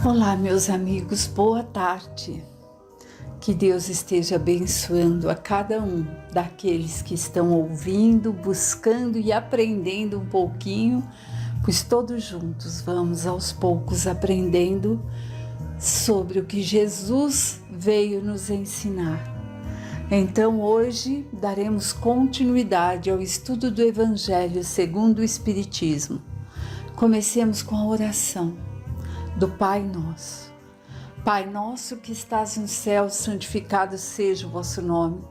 Olá, meus amigos, boa tarde. Que Deus esteja abençoando a cada um daqueles que estão ouvindo, buscando e aprendendo um pouquinho, pois todos juntos vamos aos poucos aprendendo sobre o que Jesus veio nos ensinar. Então hoje daremos continuidade ao estudo do Evangelho segundo o Espiritismo. Comecemos com a oração do Pai Nosso. Pai nosso que estás no céu, santificado seja o vosso nome.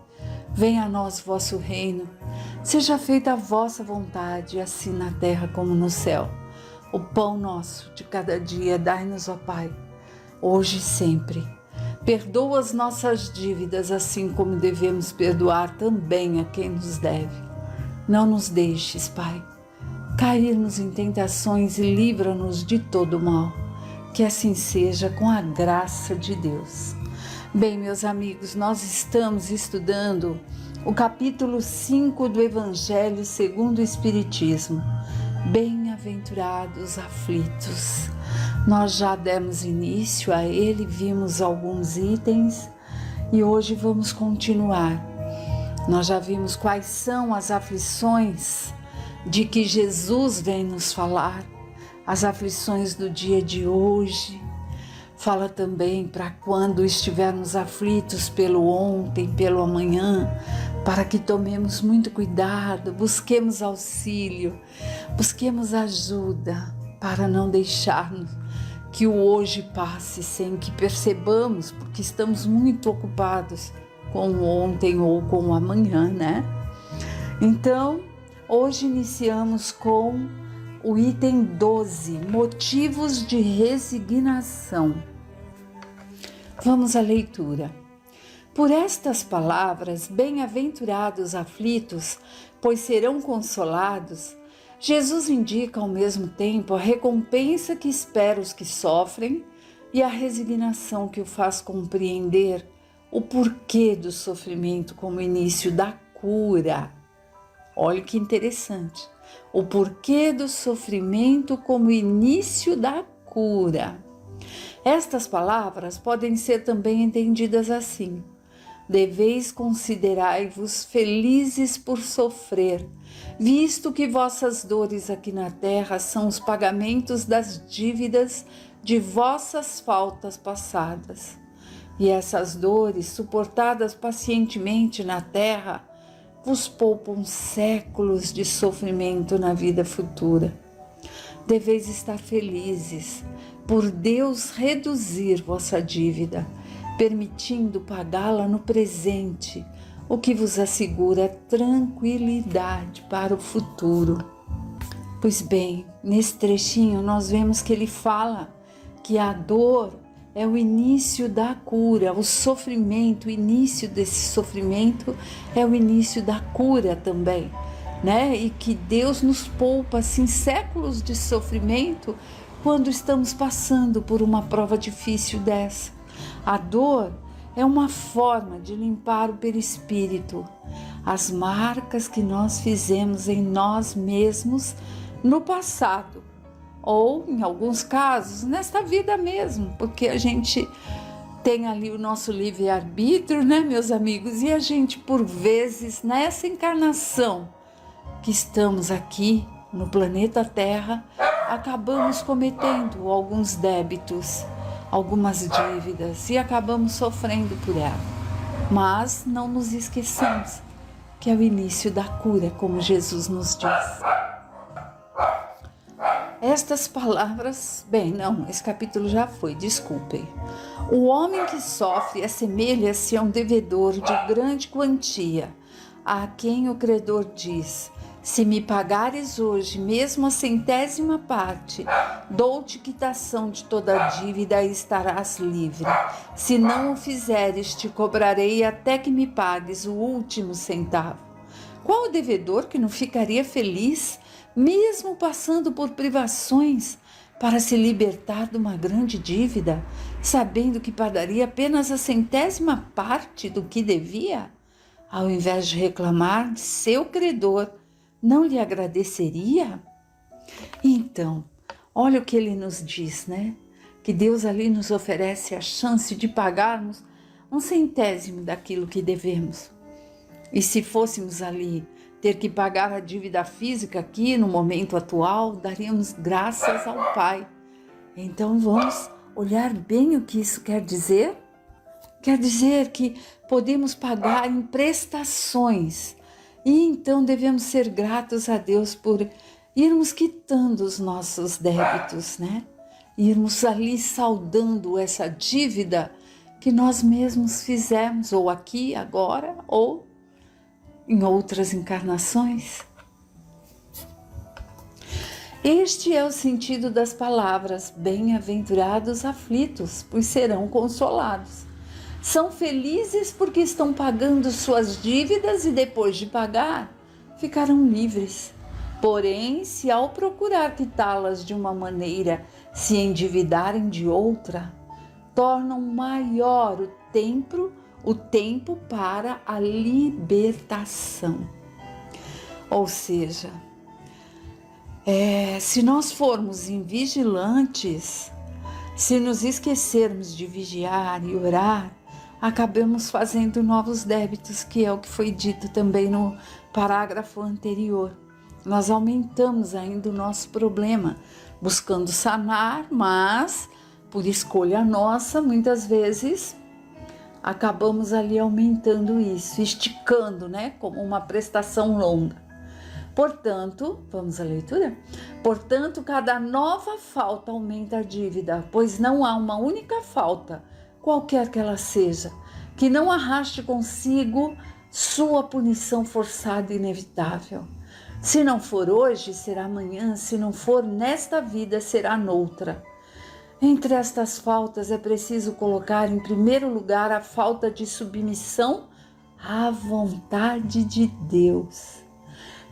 Venha a nós o vosso reino. Seja feita a vossa vontade, assim na terra como no céu. O pão nosso de cada dia dai-nos, ó Pai, hoje e sempre. Perdoa as nossas dívidas, assim como devemos perdoar também a quem nos deve. Não nos deixes, Pai, cair-nos em tentações e livra-nos de todo mal. Que assim seja, com a graça de Deus. Bem, meus amigos, nós estamos estudando o capítulo 5 do Evangelho segundo o Espiritismo. Bem-aventurados aflitos. Nós já demos início a ele, vimos alguns itens e hoje vamos continuar. Nós já vimos quais são as aflições de que Jesus vem nos falar. As aflições do dia de hoje, fala também para quando estivermos aflitos pelo ontem, pelo amanhã, para que tomemos muito cuidado, busquemos auxílio, busquemos ajuda, para não deixarmos que o hoje passe sem que percebamos, porque estamos muito ocupados com o ontem ou com o amanhã, né? Então, hoje iniciamos com o item 12, motivos de resignação. Vamos à leitura. Por estas palavras, bem-aventurados aflitos, pois serão consolados, Jesus indica ao mesmo tempo a recompensa que espera os que sofrem e a resignação que o faz compreender o porquê do sofrimento como início da cura. Olha que interessante. O porquê do sofrimento como início da cura. Estas palavras podem ser também entendidas assim: deveis considerai-vos felizes por sofrer, visto que vossas dores aqui na terra são os pagamentos das dívidas de vossas faltas passadas. E essas dores, suportadas pacientemente na terra, vos poupam séculos de sofrimento na vida futura. Deveis estar felizes por Deus reduzir vossa dívida, permitindo pagá-la no presente, o que vos assegura tranquilidade para o futuro. Pois bem, nesse trechinho nós vemos que ele fala que a dor é o início da cura, o sofrimento, o início desse sofrimento é o início da cura também, né? E que Deus nos poupa, assim, séculos de sofrimento quando estamos passando por uma prova difícil dessa. A dor é uma forma de limpar o perispírito, as marcas que nós fizemos em nós mesmos no passado, ou, em alguns casos, nesta vida mesmo, porque a gente tem ali o nosso livre-arbítrio, né, meus amigos? E a gente, por vezes, nessa encarnação que estamos aqui no planeta Terra, acabamos cometendo alguns débitos, algumas dívidas e acabamos sofrendo por ela. Mas não nos esqueçamos que é o início da cura, como Jesus nos diz. Estas palavras, esse capítulo já foi, desculpem. O homem que sofre assemelha-se a um devedor de grande quantia, a quem o credor diz: se me pagares hoje mesmo a 100ª parte, dou-te quitação de toda a dívida e estarás livre. Se não o fizeres, te cobrarei até que me pagues o último centavo. Qual o devedor que não ficaria feliz, mesmo passando por privações, para se libertar de uma grande dívida, sabendo que pagaria apenas a 100ª parte do que devia? Ao invés de reclamar de seu credor, não lhe agradeceria? Então, olha o que ele nos diz, né? que Deus ali nos oferece a chance de pagarmos 1/100º daquilo que devemos. E se fôssemos ali ter que pagar a dívida física aqui no momento atual, daríamos graças ao Pai. Então vamos olhar bem o que isso quer dizer. Quer dizer que podemos pagar em prestações e então devemos ser gratos a Deus por irmos quitando os nossos débitos, né? Irmos ali saldando essa dívida que nós mesmos fizemos, ou aqui, agora, ou em outras encarnações. Este é o sentido das palavras: bem-aventurados aflitos, pois serão consolados. São felizes porque estão pagando suas dívidas e depois de pagar, ficarão livres. Porém, se ao procurar quitá-las de uma maneira, se endividarem de outra, tornam maior o tempo para a libertação. Ou seja, se nós formos invigilantes, se nos esquecermos de vigiar e orar, acabamos fazendo novos débitos, que é o que foi dito também no parágrafo anterior. Nós aumentamos ainda o nosso problema, buscando sanar, mas por escolha nossa, muitas vezes, acabamos ali aumentando isso, esticando, né, como uma prestação longa. Portanto, vamos à leitura? Portanto, cada nova falta aumenta a dívida, pois não há uma única falta, qualquer que ela seja, que não arraste consigo sua punição forçada e inevitável. Se não for hoje, será amanhã, se não for nesta vida, será noutra. Entre estas faltas é preciso colocar em primeiro lugar a falta de submissão à vontade de Deus.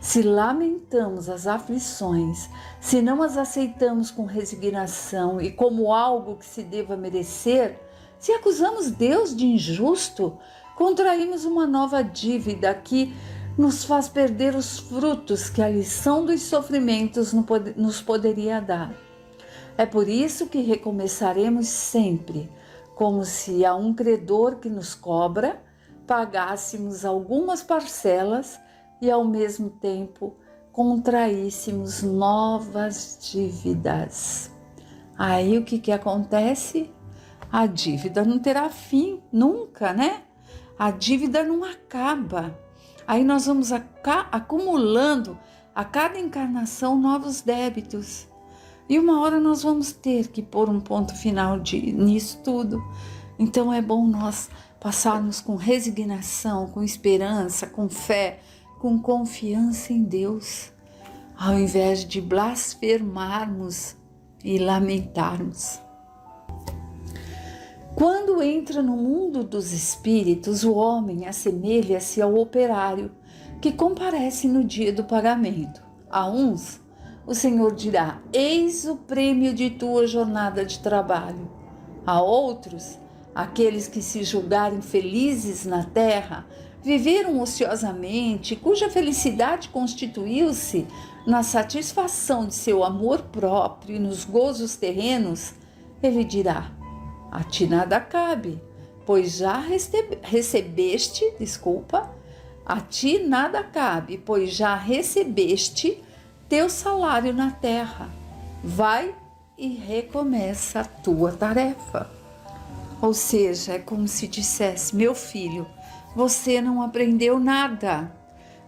Se lamentamos as aflições, se não as aceitamos com resignação e como algo que se deva merecer, se acusamos Deus de injusto, contraímos uma nova dívida que nos faz perder os frutos que a lição dos sofrimentos nos poderia dar. É por isso que recomeçaremos sempre, como se a um credor que nos cobra, pagássemos algumas parcelas e ao mesmo tempo contraíssemos novas dívidas. Aí o que acontece? A dívida não terá fim, nunca, né? A dívida não acaba. Aí nós vamos acumulando a cada encarnação novos débitos. E uma hora nós vamos ter que pôr um ponto final nisso tudo. Então é bom nós passarmos com resignação, com esperança, com fé, com confiança em Deus, ao invés de blasfemarmos e lamentarmos. Quando entra no mundo dos espíritos, o homem assemelha-se ao operário que comparece no dia do pagamento. A uns, o Senhor dirá: eis o prêmio de tua jornada de trabalho. A outros, aqueles que se julgarem felizes na terra, viveram ociosamente, cuja felicidade constituiu-se na satisfação de seu amor próprio e nos gozos terrenos, ele dirá: a ti nada cabe, pois já recebeste, a ti nada cabe, pois já recebeste teu salário na terra. Vai e recomeça a tua tarefa. Ou seja, é como se dissesse: meu filho, você não aprendeu nada.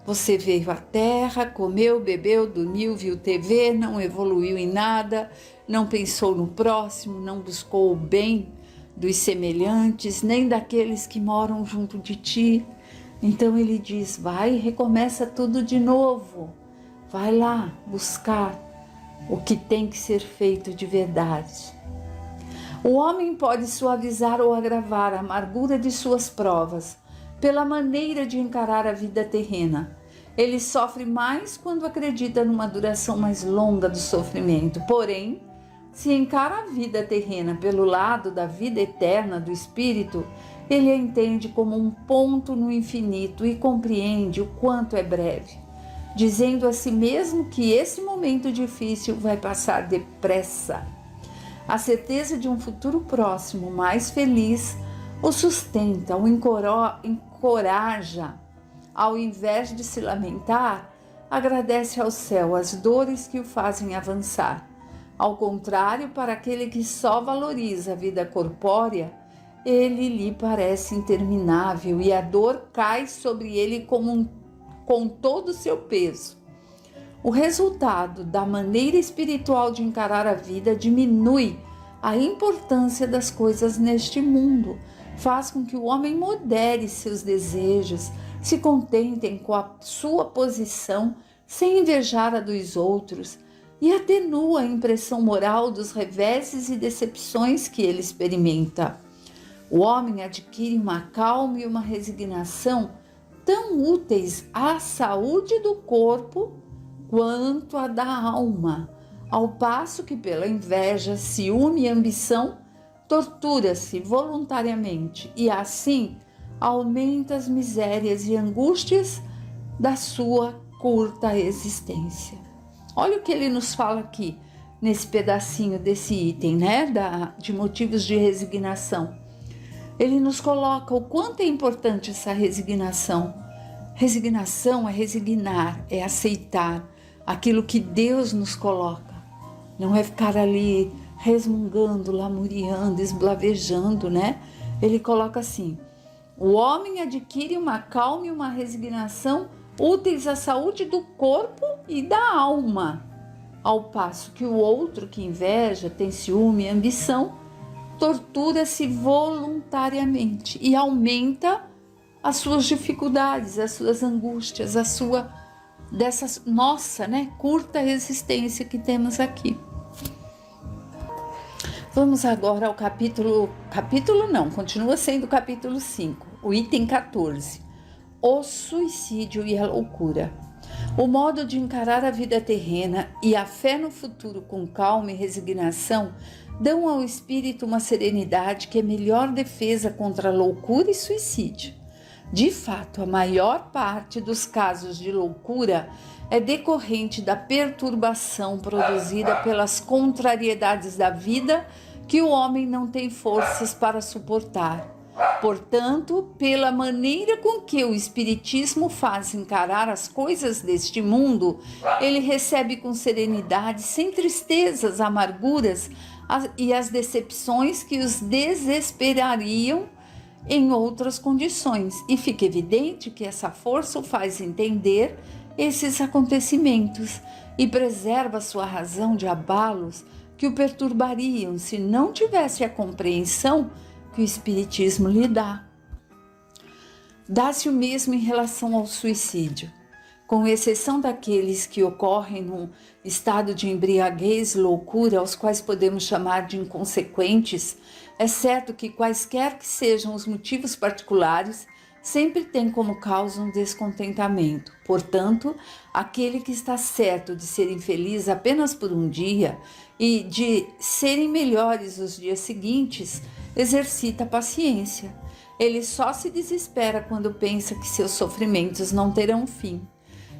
Você veio à Terra, comeu, bebeu, dormiu, viu TV, não evoluiu em nada, não pensou no próximo, não buscou o bem dos semelhantes, nem daqueles que moram junto de ti. Então ele diz: vai e recomeça tudo de novo. Vai lá buscar o que tem que ser feito de verdade. O homem pode suavizar ou agravar a amargura de suas provas pela maneira de encarar a vida terrena. Ele sofre mais quando acredita numa duração mais longa do sofrimento. Porém, se encara a vida terrena pelo lado da vida eterna do espírito, ele a entende como um ponto no infinito e compreende o quanto é breve, dizendo a si mesmo que esse momento difícil vai passar depressa. A certeza de um futuro próximo mais feliz o sustenta, o encoraja. Ao invés de se lamentar, agradece ao céu as dores que o fazem avançar. Ao contrário, para aquele que só valoriza a vida corpórea, ele lhe parece interminável e a dor cai sobre ele com todo o seu peso. O resultado da maneira espiritual de encarar a vida diminui a importância das coisas neste mundo, faz com que o homem modere seus desejos, se contentem com a sua posição sem invejar a dos outros e atenua a impressão moral dos reveses e decepções que ele experimenta. O homem adquire uma calma e uma resignação tão úteis à saúde do corpo quanto à da alma, ao passo que pela inveja, ciúme e ambição tortura-se voluntariamente e assim aumenta as misérias e angústias da sua curta existência. Olha o que ele nos fala aqui nesse pedacinho desse item, né, de motivos de resignação. Ele nos coloca o quanto é importante essa resignação. Resignação é resignar, é aceitar aquilo que Deus nos coloca. Não é ficar ali resmungando, lamuriando, esblavejando, né? Ele coloca assim: o homem adquire uma calma e uma resignação úteis à saúde do corpo e da alma, ao passo que o outro que inveja, tem ciúme e ambição, tortura-se voluntariamente e aumenta as suas dificuldades, as suas angústias, dessa nossa, curta existência que temos aqui. Vamos agora ao capítulo não, continua sendo o capítulo 5, o item 14, o suicídio e a loucura. O modo de encarar a vida terrena e a fé no futuro com calma e resignação dão ao espírito uma serenidade que é melhor defesa contra a loucura e suicídio. De fato, a maior parte dos casos de loucura é decorrente da perturbação produzida pelas contrariedades da vida que o homem não tem forças para suportar. Portanto, pela maneira com que o Espiritismo faz encarar as coisas deste mundo, ele recebe com serenidade, sem tristezas, amarguras e as decepções que os desesperariam em outras condições. E fica evidente que essa força o faz entender esses acontecimentos e preserva sua razão de abalos que o perturbariam se não tivesse a compreensão que o Espiritismo lhe dá. Dá-se o mesmo em relação ao suicídio. Com exceção daqueles que ocorrem num estado de embriaguez e loucura, aos quais podemos chamar de inconsequentes, é certo que quaisquer que sejam os motivos particulares, sempre tem como causa um descontentamento. Portanto, aquele que está certo de ser infeliz apenas por um dia e de serem melhores os dias seguintes, exercita a paciência. Ele só se desespera quando pensa que seus sofrimentos não terão fim.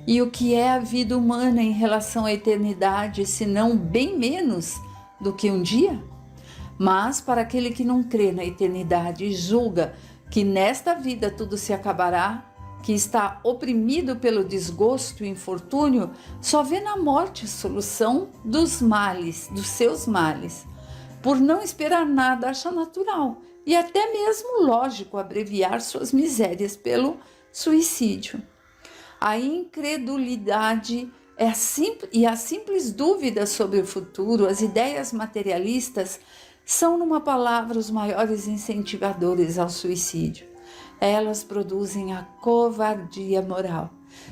E o que é a vida humana em relação à eternidade, senão bem menos do que um dia? Mas para aquele que não crê na eternidade e julga que nesta vida tudo se acabará, que está oprimido pelo desgosto e infortúnio, só vê na morte a solução dos males, dos seus males. Por não esperar nada, acha natural e até mesmo lógico abreviar suas misérias pelo suicídio. A incredulidade e a simples dúvida sobre o futuro, as ideias materialistas, são, numa palavra, os maiores incentivadores ao suicídio. Elas produzem a covardia moral.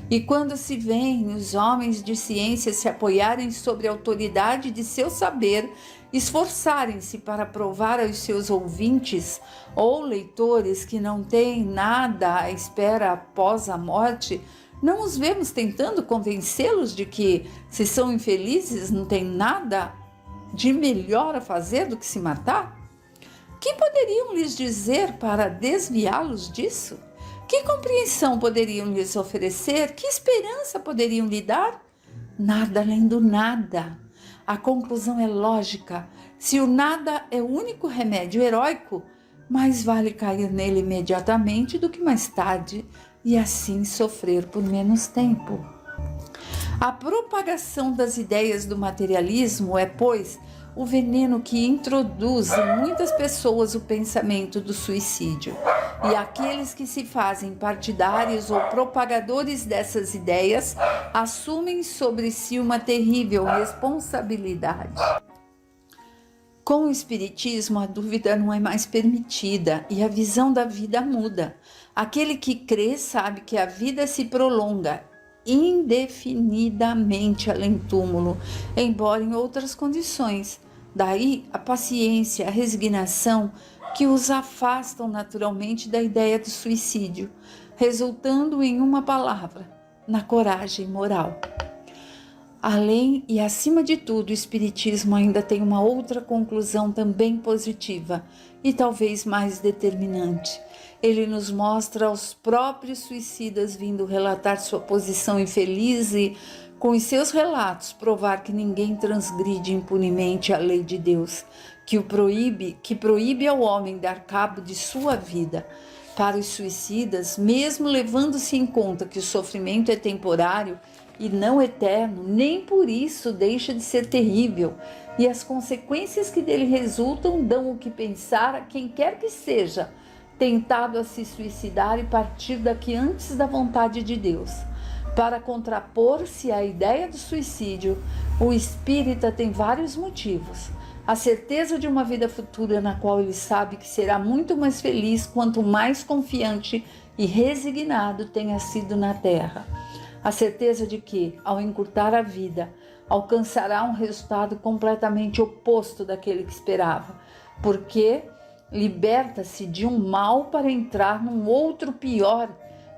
E quando se veem os homens de ciência se apoiarem sobre a autoridade de seu saber, esforçarem-se para provar aos seus ouvintes ou leitores que não têm nada à espera após a morte, não os vemos tentando convencê-los de que, se são infelizes, não tem nada de melhor a fazer do que se matar? Que poderiam lhes dizer para desviá-los disso? Que compreensão poderiam lhes oferecer? Que esperança poderiam lhe dar? Nada além do nada. A conclusão é lógica. Se o nada é o único remédio heróico, mais vale cair nele imediatamente do que mais tarde e assim sofrer por menos tempo. A propagação das ideias do materialismo é, pois, o veneno que introduz em muitas pessoas o pensamento do suicídio. E aqueles que se fazem partidários ou propagadores dessas ideias assumem sobre si uma terrível responsabilidade. Com o Espiritismo, a dúvida não é mais permitida e a visão da vida muda. Aquele que crê sabe que a vida se prolonga indefinidamente além túmulo, embora em outras condições. Daí a paciência, a resignação que os afastam naturalmente da ideia do suicídio, resultando em uma palavra, na coragem moral. Além e acima de tudo, o Espiritismo ainda tem uma outra conclusão também positiva e talvez mais determinante. Ele nos mostra os próprios suicidas vindo relatar sua posição infeliz e, com os seus relatos, provar que ninguém transgride impunemente a lei de Deus, que proíbe ao homem dar cabo de sua vida. Para os suicidas, mesmo levando-se em conta que o sofrimento é temporário e não eterno, nem por isso deixa de ser terrível, e as consequências que dele resultam dão o que pensar a quem quer que seja tentado a se suicidar e partir daqui antes da vontade de Deus. Para contrapor-se à ideia do suicídio, o espírita tem vários motivos. A certeza de uma vida futura na qual ele sabe que será muito mais feliz quanto mais confiante e resignado tenha sido na terra. A certeza de que, ao encurtar a vida, alcançará um resultado completamente oposto daquele que esperava, porque liberta-se de um mal para entrar num outro pior,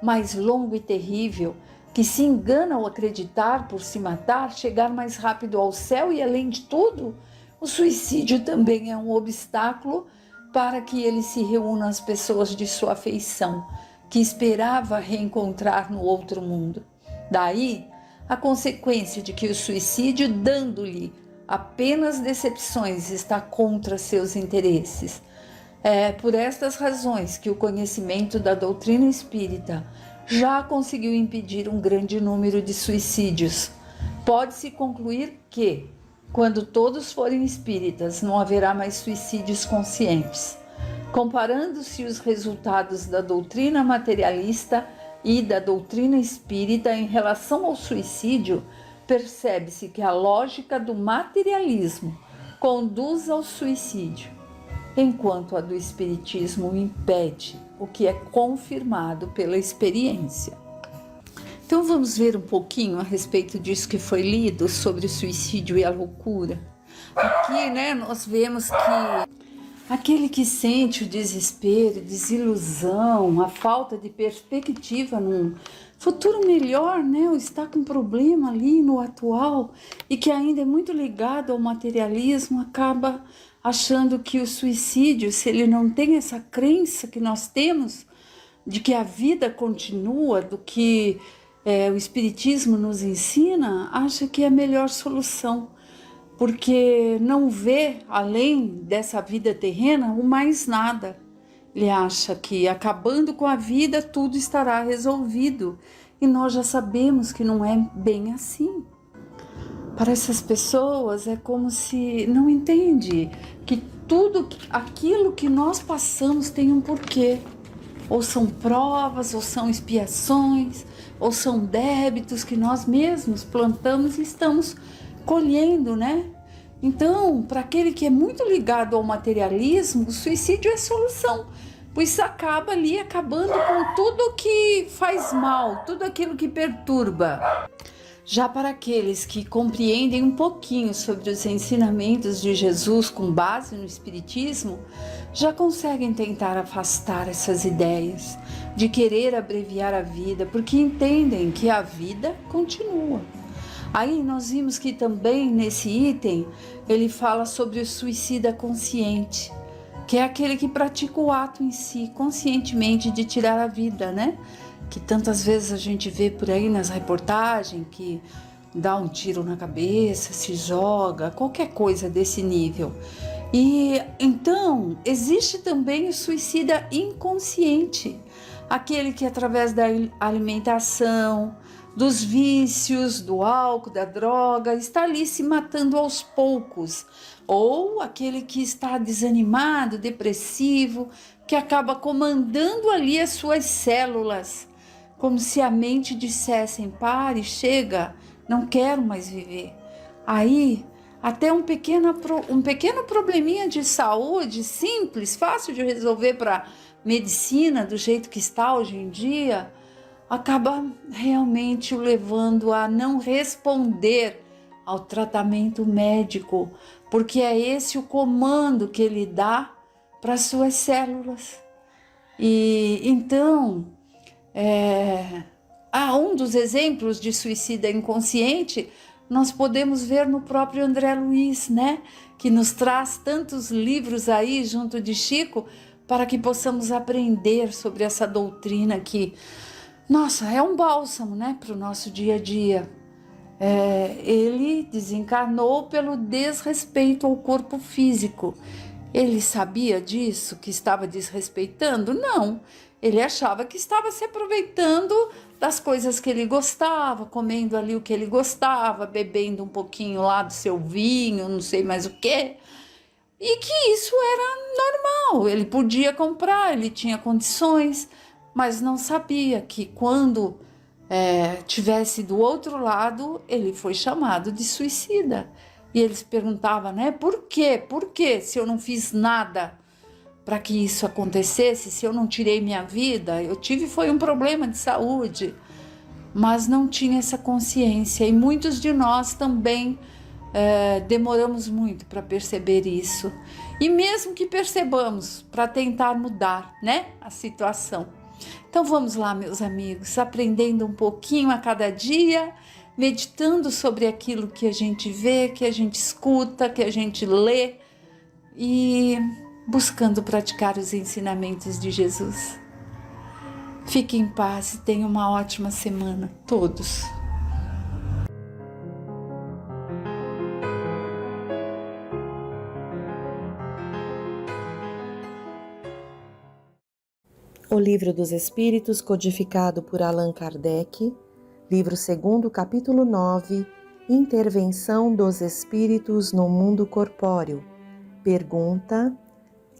mais longo e terrível, que se engana ao acreditar, por se matar, chegar mais rápido ao céu e, além de tudo, o suicídio também é um obstáculo para que ele se reúna às pessoas de sua afeição, que esperava reencontrar no outro mundo. Daí, a consequência de que o suicídio, dando-lhe apenas decepções, está contra seus interesses. É por estas razões que o conhecimento da doutrina espírita já conseguiu impedir um grande número de suicídios. Pode-se concluir que, quando todos forem espíritas, não haverá mais suicídios conscientes. Comparando-se os resultados da doutrina materialista e da doutrina espírita em relação ao suicídio, percebe-se que a lógica do materialismo conduz ao suicídio, enquanto a do espiritismo o impede, o que é confirmado pela experiência. Então vamos ver um pouquinho a respeito disso que foi lido sobre o suicídio e a loucura. Aqui, nós vemos que aquele que sente o desespero, desilusão, a falta de perspectiva num futuro melhor, ou está com um problema ali no atual e que ainda é muito ligado ao materialismo, acaba achando que o suicídio, se ele não tem essa crença que nós temos de que a vida continua, do que o Espiritismo nos ensina, acha que é a melhor solução, porque não vê, além dessa vida terrena, o mais nada. Ele acha que acabando com a vida tudo estará resolvido, e nós já sabemos que não é bem assim. Para essas pessoas é como se não entende que tudo aquilo que nós passamos tem um porquê. Ou são provas, ou são expiações, ou são débitos que nós mesmos plantamos e estamos colhendo, Então, para aquele que é muito ligado ao materialismo, o suicídio é solução, pois acaba ali acabando com tudo que faz mal, tudo aquilo que perturba. Já para aqueles que compreendem um pouquinho sobre os ensinamentos de Jesus com base no Espiritismo, já conseguem tentar afastar essas ideias de querer abreviar a vida, porque entendem que a vida continua. Aí nós vimos que também nesse item ele fala sobre o suicida consciente, que é aquele que pratica o ato em si, conscientemente, de tirar a vida, Que tantas vezes a gente vê por aí nas reportagens que dá um tiro na cabeça, se joga, qualquer coisa desse nível. E então existe também o suicida inconsciente, aquele que através da alimentação, dos vícios, do álcool, da droga, está ali se matando aos poucos, ou aquele que está desanimado, depressivo, que acaba comandando ali as suas células, como se a mente dissessem: pare, chega, não quero mais viver. Aí, até um pequeno probleminha de saúde simples, fácil de resolver para medicina, do jeito que está hoje em dia, acaba realmente o levando a não responder ao tratamento médico, porque é esse o comando que ele dá para as suas células. E então, um dos exemplos de suicida inconsciente nós podemos ver no próprio André Luiz, né? Que nos traz tantos livros aí junto de Chico para que possamos aprender sobre essa doutrina que, nossa, é um bálsamo, né, para o nosso dia a dia. Ele desencarnou pelo desrespeito ao corpo físico. Ele sabia disso, que estava desrespeitando? Não. Ele achava que estava se aproveitando das coisas que ele gostava, comendo ali o que ele gostava, bebendo um pouquinho lá do seu vinho, não sei mais o quê. E que isso era normal, ele podia comprar, ele tinha condições, mas não sabia que quando tivesse do outro lado, ele foi chamado de suicida. E ele se perguntava, né, por quê? Por quê? Se eu não fiz nada para que isso acontecesse, se eu não tirei minha vida, foi um problema de saúde, mas não tinha essa consciência. E muitos de nós também demoramos muito para perceber isso. E mesmo que percebamos, para tentar mudar, né, a situação. Então vamos lá, meus amigos, aprendendo um pouquinho a cada dia, meditando sobre aquilo que a gente vê, que a gente escuta, que a gente lê e buscando praticar os ensinamentos de Jesus. Fiquem em paz e tenham uma ótima semana, todos. O Livro dos Espíritos, codificado por Allan Kardec, livro 2º, capítulo 9, Intervenção dos Espíritos no Mundo Corpóreo. Pergunta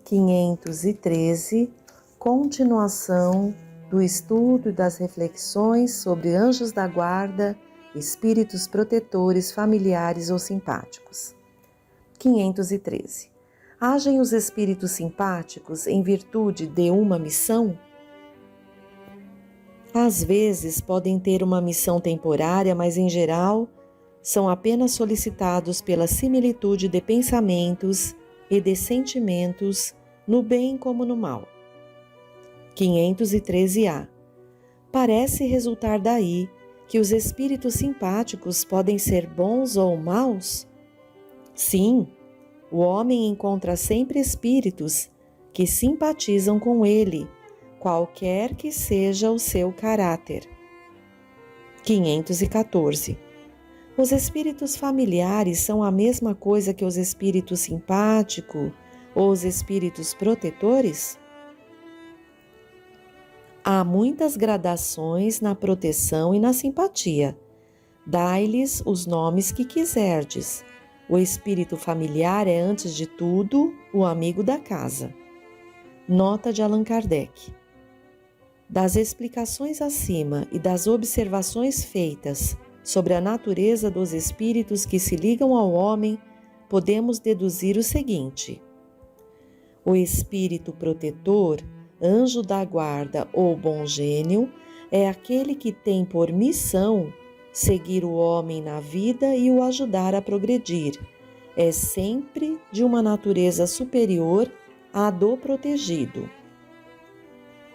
513, continuação do estudo e das reflexões sobre anjos da guarda, espíritos protetores, familiares ou simpáticos. 513. Agem os espíritos simpáticos em virtude de uma missão? Às vezes podem ter uma missão temporária, mas em geral são apenas solicitados pela similitude de pensamentos e de sentimentos no bem como no mal. 513A. Parece resultar daí que os espíritos simpáticos podem ser bons ou maus? Sim. O homem encontra sempre espíritos que simpatizam com ele, qualquer que seja o seu caráter. 514. Os espíritos familiares são a mesma coisa que os espíritos simpáticos ou os espíritos protetores? Há muitas gradações na proteção e na simpatia. Dai-lhes os nomes que quiserdes. O espírito familiar é, antes de tudo, o amigo da casa. Nota de Allan Kardec. Das explicações acima e das observações feitas sobre a natureza dos espíritos que se ligam ao homem, podemos deduzir o seguinte: o espírito protetor, anjo da guarda ou bom gênio, é aquele que tem por missão seguir o homem na vida e o ajudar a progredir. É sempre de uma natureza superior à do protegido.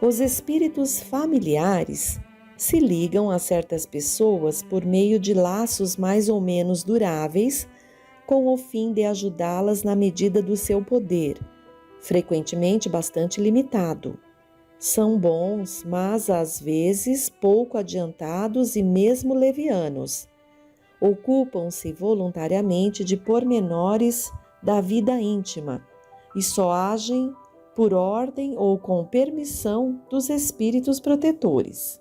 Os espíritos familiares se ligam a certas pessoas por meio de laços mais ou menos duráveis, com o fim de ajudá-las na medida do seu poder, frequentemente bastante limitado. São bons, mas às vezes pouco adiantados e mesmo levianos. ocupam-se voluntariamente de pormenores da vida íntima e só agem por ordem ou com permissão dos espíritos protetores.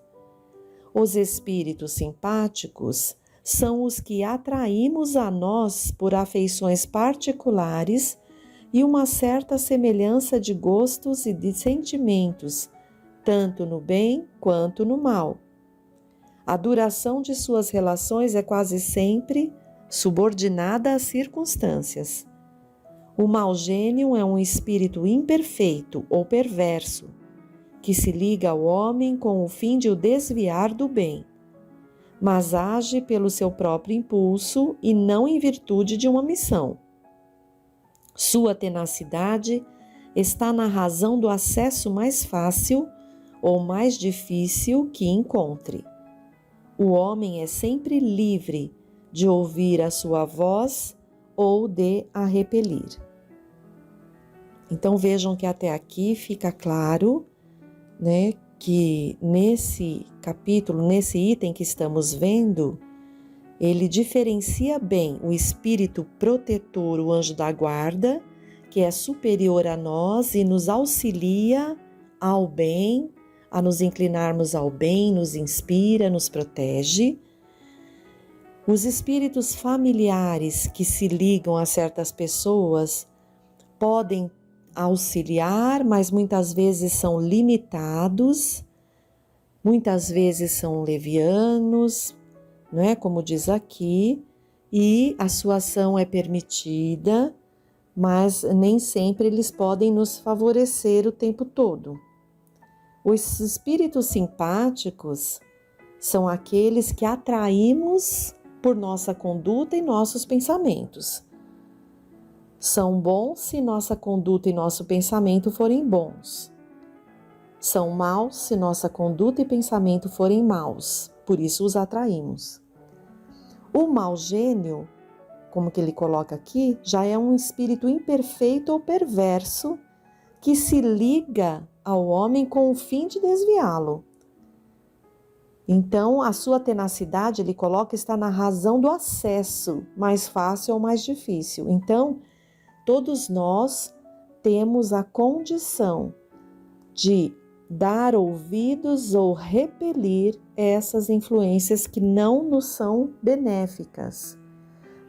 Os espíritos simpáticos são os que atraímos a nós por afeições particulares e uma certa semelhança de gostos e de sentimentos, tanto no bem quanto no mal. A duração de suas relações é quase sempre subordinada às circunstâncias. O mau gênio é um espírito imperfeito ou perverso, que se liga ao homem com o fim de o desviar do bem, mas age pelo seu próprio impulso e não em virtude de uma missão. Sua tenacidade está na razão do acesso mais fácil ou mais difícil que encontre. O homem é sempre livre de ouvir a sua voz ou de a repelir. Então vejam que até aqui fica claro, né, que nesse capítulo, nesse item que estamos vendo, ele diferencia bem o espírito protetor, o anjo da guarda, que é superior a nós e nos auxilia ao bem, a nos inclinarmos ao bem, nos inspira, nos protege. Os espíritos familiares que se ligam a certas pessoas podem auxiliar, mas muitas vezes são limitados, muitas vezes são levianos, não é? Como diz aqui, e a sua ação é permitida, mas nem sempre eles podem nos favorecer o tempo todo. Os espíritos simpáticos são aqueles que atraímos por nossa conduta e nossos pensamentos. São bons se nossa conduta e nosso pensamento forem bons. São maus se nossa conduta e pensamento forem maus, por isso os atraímos. O mau gênio, como que ele coloca aqui, já é um espírito imperfeito ou perverso que se liga ao homem com o fim de desviá-lo. Então, a sua tenacidade, ele coloca, está na razão do acesso, mais fácil ou mais difícil. Então, todos nós temos a condição de dar ouvidos ou repelir essas influências que não nos são benéficas,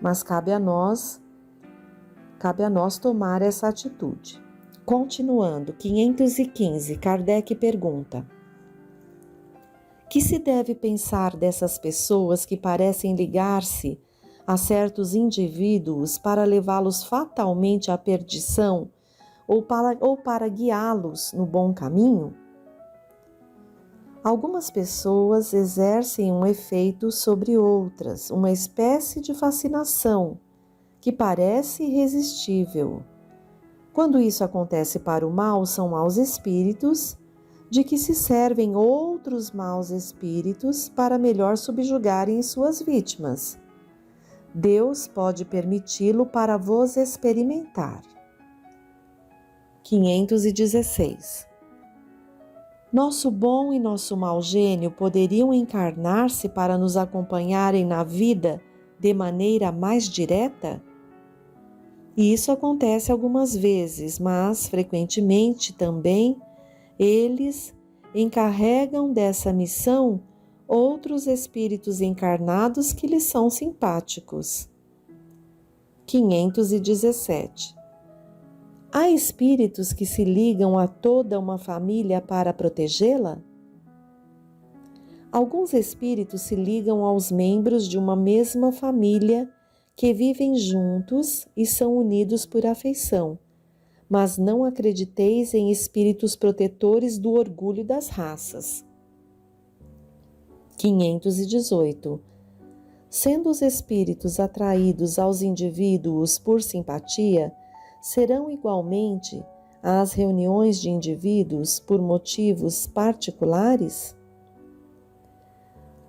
mas cabe a nós tomar essa atitude. Continuando, 515, Kardec pergunta: que se deve pensar dessas pessoas que parecem ligar-se a certos indivíduos para levá-los fatalmente à perdição ou para guiá-los no bom caminho? Algumas pessoas exercem um efeito sobre outras, uma espécie de fascinação que parece irresistível. Quando isso acontece para o mal, são maus espíritos, de que se servem outros maus espíritos para melhor subjugarem suas vítimas. Deus pode permiti-lo para vos experimentar. 516. Nosso bom e nosso mau gênio poderiam encarnar-se para nos acompanharem na vida de maneira mais direta? E isso acontece algumas vezes, mas frequentemente também eles encarregam dessa missão outros espíritos encarnados que lhes são simpáticos. 517. Há espíritos que se ligam a toda uma família para protegê-la? Alguns espíritos se ligam aos membros de uma mesma família que vivem juntos e são unidos por afeição, mas não acrediteis em espíritos protetores do orgulho das raças. 518. Sendo os espíritos atraídos aos indivíduos por simpatia, serão igualmente às reuniões de indivíduos por motivos particulares?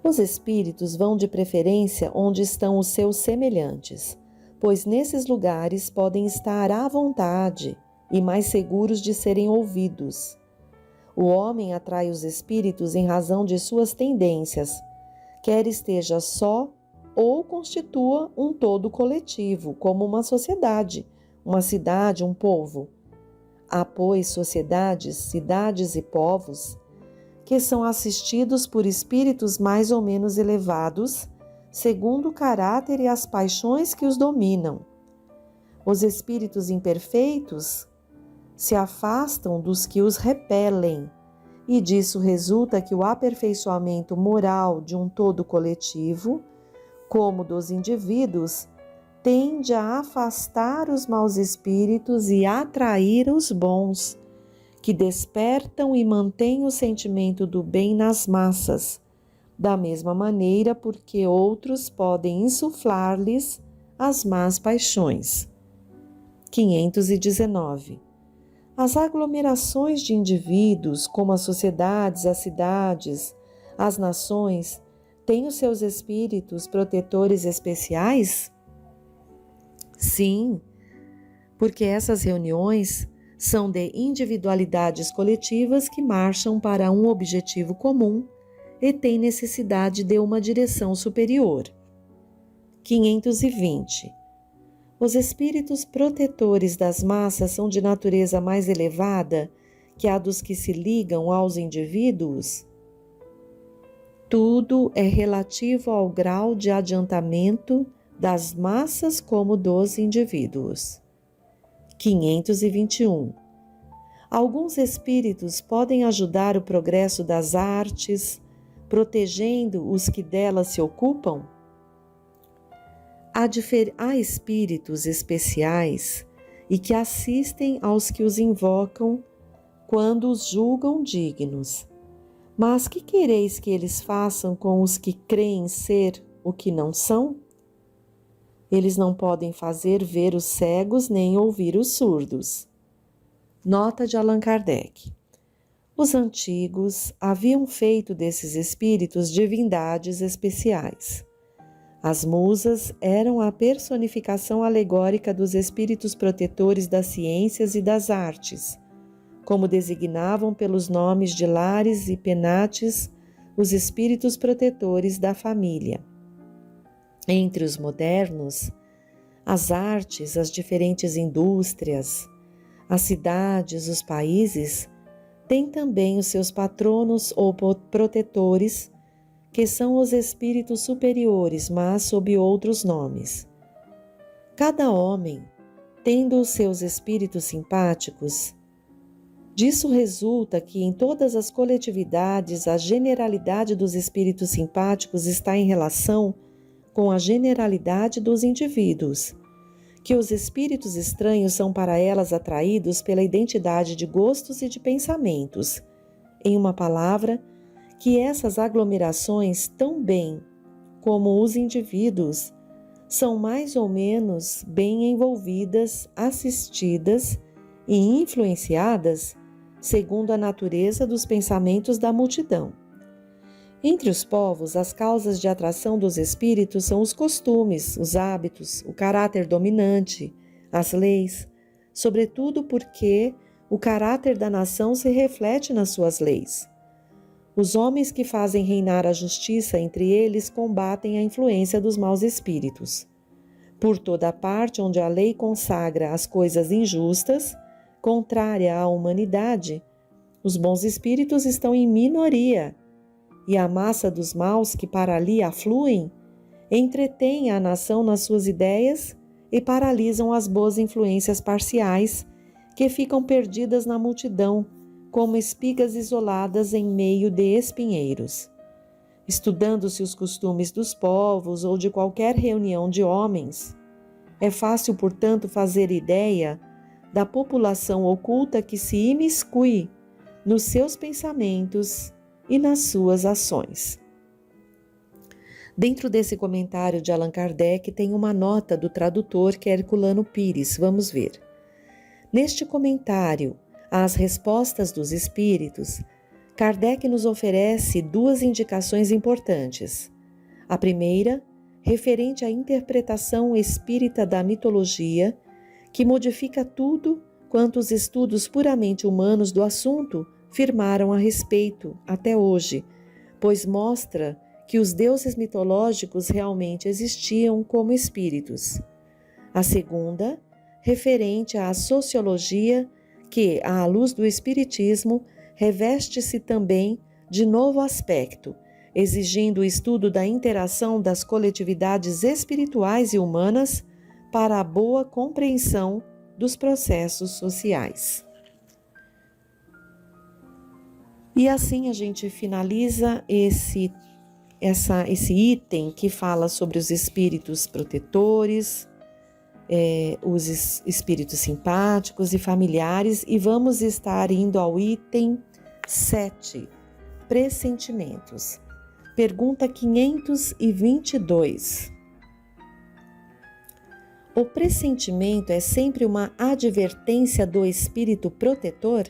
Os espíritos vão de preferência onde estão os seus semelhantes, pois nesses lugares podem estar à vontade e mais seguros de serem ouvidos. O homem atrai os espíritos em razão de suas tendências, quer esteja só, ou constitua um todo coletivo, como uma sociedade, uma cidade, um povo. Há, pois, sociedades, cidades e povos que são assistidos por espíritos mais ou menos elevados, segundo o caráter e as paixões que os dominam. Os espíritos imperfeitos se afastam dos que os repelem, e disso resulta que o aperfeiçoamento moral de um todo coletivo, como dos indivíduos, tende a afastar os maus espíritos e atrair os bons, que despertam e mantêm o sentimento do bem nas massas, da mesma maneira porque outros podem insuflar-lhes as más paixões. 519. As aglomerações de indivíduos, como as sociedades, as cidades, as nações, têm os seus espíritos protetores especiais? Sim, porque essas reuniões são de individualidades coletivas que marcham para um objetivo comum e têm necessidade de uma direção superior. 520. Os espíritos protetores das massas são de natureza mais elevada que a dos que se ligam aos indivíduos? Tudo é relativo ao grau de adiantamento das massas como dos indivíduos. 521. Alguns espíritos podem ajudar o progresso das artes, protegendo os que delas se ocupam? Há espíritos especiais e que assistem aos que os invocam quando os julgam dignos. Mas que quereis que eles façam com os que creem ser o que não são? Eles não podem fazer ver os cegos nem ouvir os surdos. Nota de Allan Kardec. Os antigos haviam feito desses espíritos divindades especiais. As musas eram a personificação alegórica dos espíritos protetores das ciências e das artes, como designavam pelos nomes de Lares e Penates os espíritos protetores da família. Entre os modernos, as artes, as diferentes indústrias, as cidades, os países, têm também os seus patronos ou protetores, que são os espíritos superiores, mas sob outros nomes. Cada homem, tendo os seus espíritos simpáticos, disso resulta que em todas as coletividades a generalidade dos espíritos simpáticos está em relação com a generalidade dos indivíduos, que os espíritos estranhos são para elas atraídos pela identidade de gostos e de pensamentos. Em uma palavra, que essas aglomerações, tão bem como os indivíduos, são mais ou menos bem envolvidas, assistidas e influenciadas segundo a natureza dos pensamentos da multidão. Entre os povos, as causas de atração dos espíritos são os costumes, os hábitos, o caráter dominante, as leis, sobretudo porque o caráter da nação se reflete nas suas leis. Os homens que fazem reinar a justiça entre eles combatem a influência dos maus espíritos. Por toda a parte onde a lei consagra as coisas injustas, contrária à humanidade, os bons espíritos estão em minoria, e a massa dos maus que para ali afluem entretém a nação nas suas ideias e paralisam as boas influências parciais que ficam perdidas na multidão, como espigas isoladas em meio de espinheiros. Estudando-se os costumes dos povos ou de qualquer reunião de homens, é fácil, portanto, fazer ideia da população oculta que se imiscui nos seus pensamentos e nas suas ações. Dentro desse comentário de Allan Kardec tem uma nota do tradutor que é Herculano Pires. Vamos ver. Neste comentário às respostas dos espíritos, Kardec nos oferece duas indicações importantes. A primeira, referente à interpretação espírita da mitologia, que modifica tudo quanto os estudos puramente humanos do assunto firmaram a respeito até hoje, pois mostra que os deuses mitológicos realmente existiam como espíritos. A segunda, referente à sociologia, que, à luz do espiritismo, reveste-se também de novo aspecto, exigindo o estudo da interação das coletividades espirituais e humanas para a boa compreensão dos processos sociais. E assim a gente finaliza esse item que fala sobre os espíritos protetores, os espíritos simpáticos e familiares, e vamos estar indo ao item 7, pressentimentos. Pergunta 522. O pressentimento é sempre uma advertência do espírito protetor?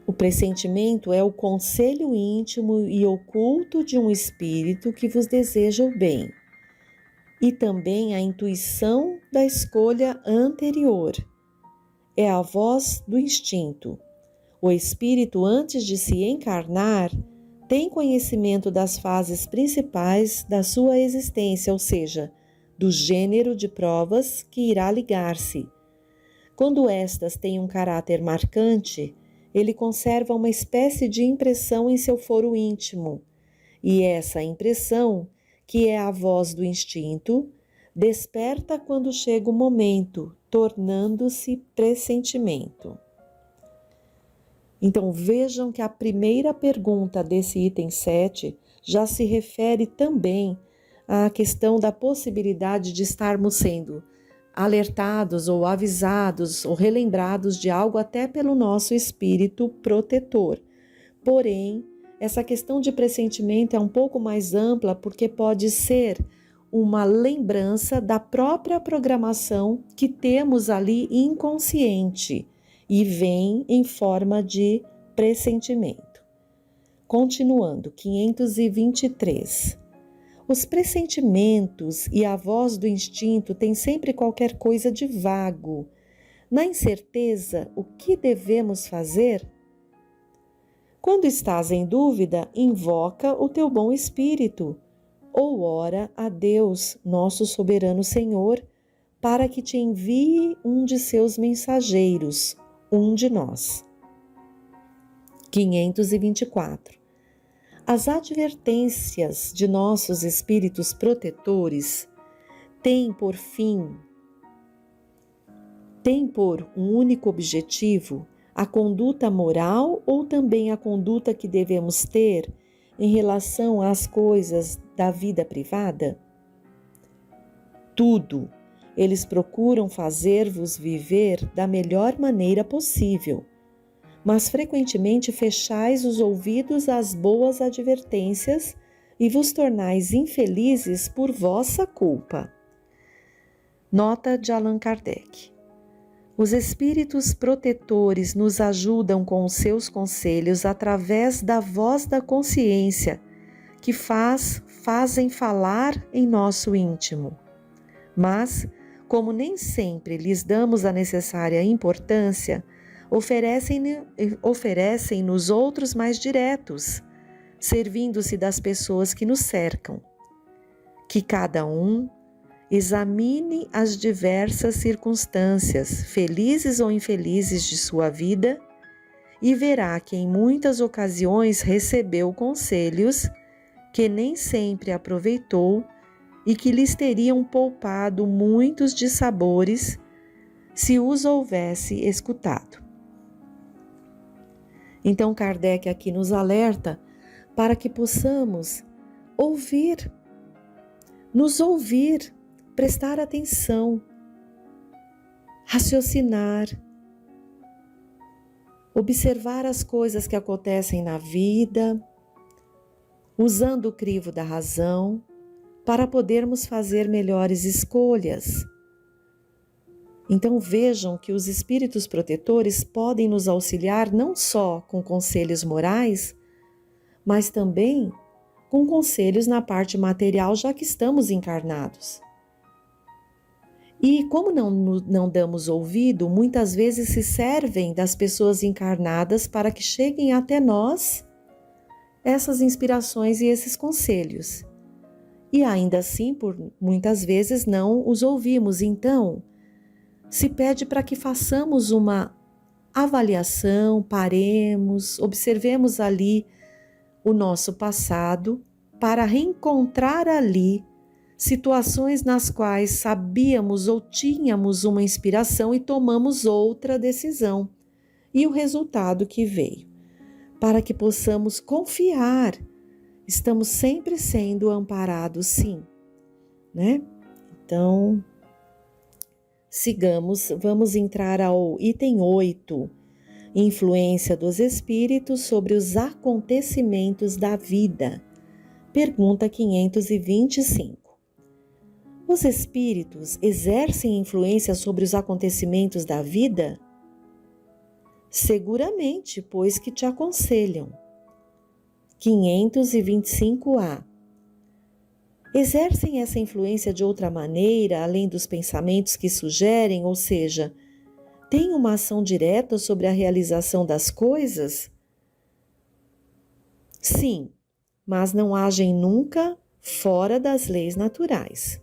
O pressentimento é o conselho íntimo e oculto de um espírito que vos deseja o bem, e também a intuição da escolha anterior. É a voz do instinto. O espírito, antes de se encarnar, tem conhecimento das fases principais da sua existência, ou seja, do gênero de provas que irá ligar-se. Quando estas têm um caráter marcante, ele conserva uma espécie de impressão em seu foro íntimo, e essa impressão, que é a voz do instinto, desperta quando chega o momento, tornando-se pressentimento. Então vejam que a primeira pergunta desse item 7 já se refere também à questão da possibilidade de estarmos sendo alertados ou avisados ou relembrados de algo até pelo nosso espírito protetor. Porém, essa questão de pressentimento é um pouco mais ampla porque pode ser uma lembrança da própria programação que temos ali inconsciente e vem em forma de pressentimento. Continuando, 523. Os pressentimentos e a voz do instinto têm sempre qualquer coisa de vago. Na incerteza, o que devemos fazer? Quando estás em dúvida, invoca o teu bom espírito, ou ora a Deus, nosso soberano Senhor, para que te envie um de seus mensageiros, um de nós. 524. As advertências de nossos espíritos protetores têm por um único objetivo a conduta moral ou também a conduta que devemos ter em relação às coisas da vida privada? Tudo. Eles procuram fazer-vos viver da melhor maneira possível, mas frequentemente fechais os ouvidos às boas advertências e vos tornais infelizes por vossa culpa. Nota de Allan Kardec. Os espíritos protetores nos ajudam com os seus conselhos através da voz da consciência, que fazem falar em nosso íntimo. Mas, como nem sempre lhes damos a necessária importância, oferecem-nos outros mais diretos, servindo-se das pessoas que nos cercam. Que cada um examine as diversas circunstâncias, felizes ou infelizes, de sua vida e verá que em muitas ocasiões recebeu conselhos que nem sempre aproveitou e que lhes teriam poupado muitos dissabores se os houvesse escutado. Então Kardec aqui nos alerta para que possamos nos ouvir, prestar atenção, raciocinar, observar as coisas que acontecem na vida, usando o crivo da razão, para podermos fazer melhores escolhas. Então vejam que os espíritos protetores podem nos auxiliar não só com conselhos morais, mas também com conselhos na parte material, já que estamos encarnados. E como não damos ouvido, muitas vezes se servem das pessoas encarnadas para que cheguem até nós essas inspirações e esses conselhos. E ainda assim, por muitas vezes não os ouvimos. Então, se pede para que façamos uma avaliação, paremos, observemos ali o nosso passado para reencontrar ali situações nas quais sabíamos ou tínhamos uma inspiração e tomamos outra decisão. E o resultado que veio, para que possamos confiar, estamos sempre sendo amparados, sim, né? Então, sigamos, vamos entrar ao item 8, influência dos espíritos sobre os acontecimentos da vida. Pergunta 525. Os espíritos exercem influência sobre os acontecimentos da vida? Seguramente, pois que te aconselham. 525A. Exercem essa influência de outra maneira, além dos pensamentos que sugerem, ou seja, têm uma ação direta sobre a realização das coisas? Sim, mas não agem nunca fora das leis naturais.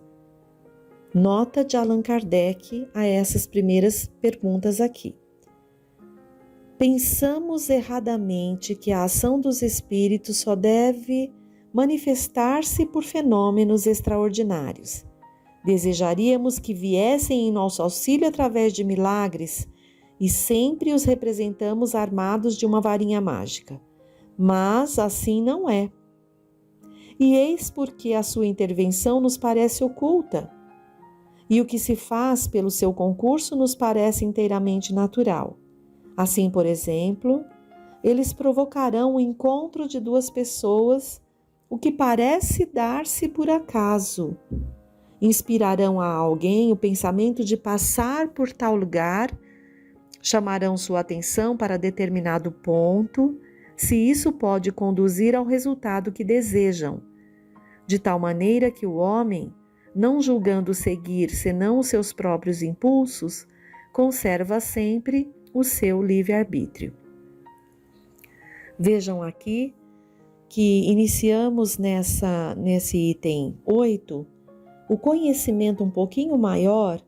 Nota de Allan Kardec a essas primeiras perguntas aqui. Pensamos erradamente que a ação dos espíritos só deve manifestar-se por fenômenos extraordinários. Desejaríamos que viessem em nosso auxílio através de milagres e sempre os representamos armados de uma varinha mágica. Mas assim não é. E eis porque a sua intervenção nos parece oculta, e o que se faz pelo seu concurso nos parece inteiramente natural. Assim, por exemplo, eles provocarão o encontro de duas pessoas, o que parece dar-se por acaso. Inspirarão a alguém o pensamento de passar por tal lugar, chamarão sua atenção para determinado ponto, se isso pode conduzir ao resultado que desejam, de tal maneira que o homem, não julgando seguir senão os seus próprios impulsos, conserva sempre o seu livre-arbítrio. Vejam aqui que iniciamos nesse item 8 o conhecimento um pouquinho maior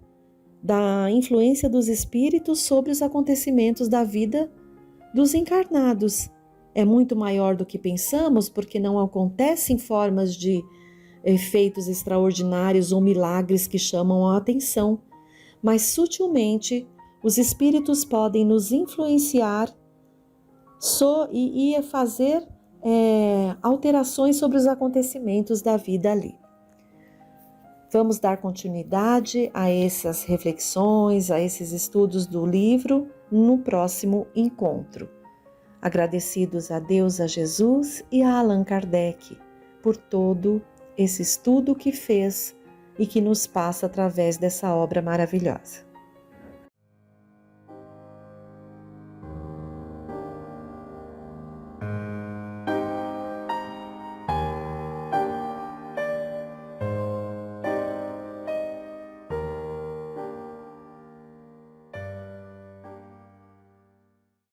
da influência dos espíritos sobre os acontecimentos da vida dos encarnados. É muito maior do que pensamos, porque não acontece em formas de efeitos extraordinários ou milagres que chamam a atenção, mas sutilmente os espíritos podem nos influenciar e fazer alterações sobre os acontecimentos da vida ali. Vamos dar continuidade a essas reflexões, a esses estudos do livro no próximo encontro. Agradecidos a Deus, a Jesus e a Allan Kardec por todo esse estudo que fez e que nos passa através dessa obra maravilhosa.